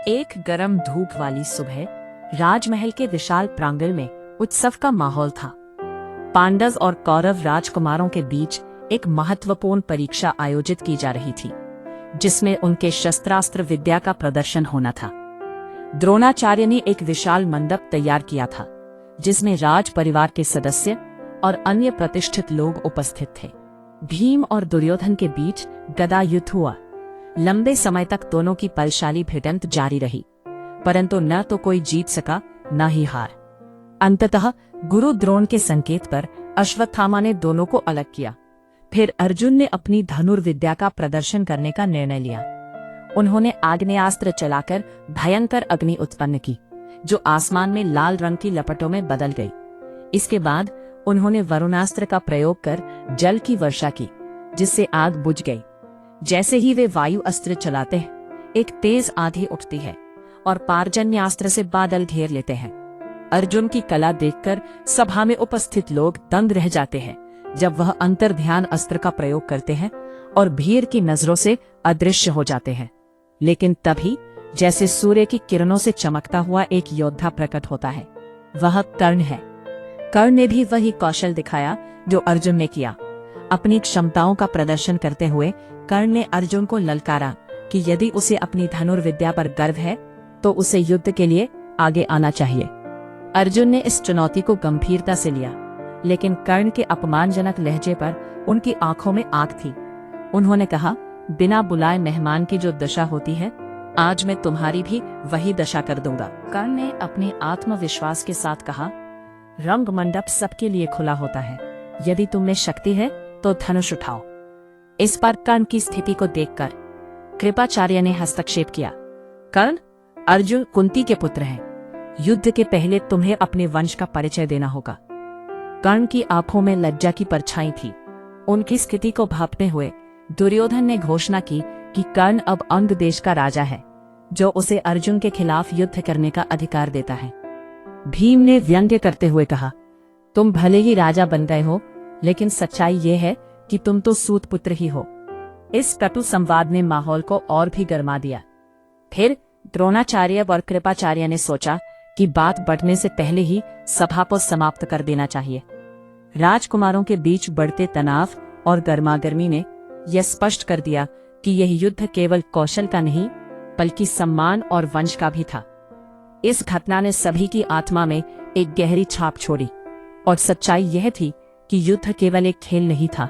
एक गर्म धूप वाली सुबह राजमहल के विशाल प्रांगण में उत्सव का माहौल था। पांडव और कौरव राजकुमारों के बीच एक महत्वपूर्ण परीक्षा आयोजित की जा रही थी, जिसमें उनके शस्त्रास्त्र विद्या का प्रदर्शन होना था। द्रोणाचार्य ने एक विशाल मंडप तैयार किया था, जिसमें राज परिवार के सदस्य और अन्य प्रतिष्ठित लोग उपस्थित थे। भीम और दुर्योधन के बीच गदा युद्ध हुआ। लंबे समय तक दोनों की बलशाली भिड़ंत जारी रही, परंतु न तो कोई जीत सका न ही हार। अंततः गुरु द्रोण के संकेत पर अश्वत्थामा ने दोनों को अलग किया। फिर अर्जुन ने अपनी धनुर्विद्या का प्रदर्शन करने का निर्णय लिया। उन्होंने आग्नेयास्त्र चलाकर भयंकर अग्नि उत्पन्न की, जो आसमान में लाल रंग की लपटों में बदल गई। इसके बाद उन्होंने वरुणास्त्र का प्रयोग कर जल की वर्षा की, जिससे आग बुझ गई। जैसे ही वे वायु अस्त्र चलाते हैं, एक तेज आंधी उठती है और पारजन्यास्त्र से बादल घेर लेते हैं। अर्जुन की कला देखकर सभा में उपस्थित लोग दंग रह जाते हैं जब वह अंतर्ध्यान अस्त्र का प्रयोग करते हैं और भीड़ की नजरों से अदृश्य हो जाते हैं। लेकिन तभी जैसे सूर्य की किरणों से चमकता हुआ एक योद्धा प्रकट होता है, वह कर्ण है। कर्ण ने भी वही कौशल दिखाया जो अर्जुन ने किया। अपनी क्षमताओं का प्रदर्शन करते हुए कर्ण ने अर्जुन को ललकारा कि यदि उसे अपनी धनुर्विद्या पर गर्व है तो उसे युद्ध के लिए आगे आना चाहिए। अर्जुन ने इस चुनौती को गंभीरता से लिया, लेकिन कर्ण के अपमानजनक लहजे पर उनकी आंखों में आग थी। उन्होंने कहा, बिना बुलाए मेहमान की जो दशा होती है, आज मैं तुम्हारी भी वही दशा कर दूंगा। कर्ण ने अपने आत्मविश्वास के साथ कहा, रंग मंडप सबके लिए खुला होता है। यदि तुम में शक्ति है तो धनुष उठाओ। इस पर कर्ण की स्थिति को देखकर कृपाचार्य ने हस्तक्षेप किया। कर्ण, अर्जुन कुंती के पुत्र हैं। युद्ध के पहले तुम्हें अपने वंश का परिचय देना होगा। कर्ण की आंखों में लज्जा की परछाई थी। उनकी स्थिति को भांपते हुए दुर्योधन ने घोषणा की कि कर्ण अब अंग देश का राजा है, जो उसे अर्जुन के खिलाफ युद्ध करने का अधिकार देता है। भीम ने व्यंग्य करते हुए कहा, तुम भले ही राजा बन गए हो, लेकिन सच्चाई ये है कि तुम तो सूत पुत्र ही हो। इस कटु संवाद ने माहौल को और भी गर्मा दिया। फिर द्रोणाचार्य और कृपाचार्य ने सोचा कि बात बढ़ने से पहले ही सभा को समाप्त कर देना चाहिए। राजकुमारों के बीच बढ़ते तनाव और गर्मागर्मी ने यह स्पष्ट कर दिया कि यह युद्ध केवल कौशल का नहीं, बल्कि सम्मान और वंश का भी था। इस घटना ने सभी की आत्मा में एक गहरी छाप छोड़ी, और सच्चाई यह थी कि युद्ध केवल एक खेल नहीं था,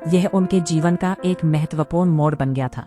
यह उनके जीवन का एक महत्वपूर्ण मोड़ बन गया था।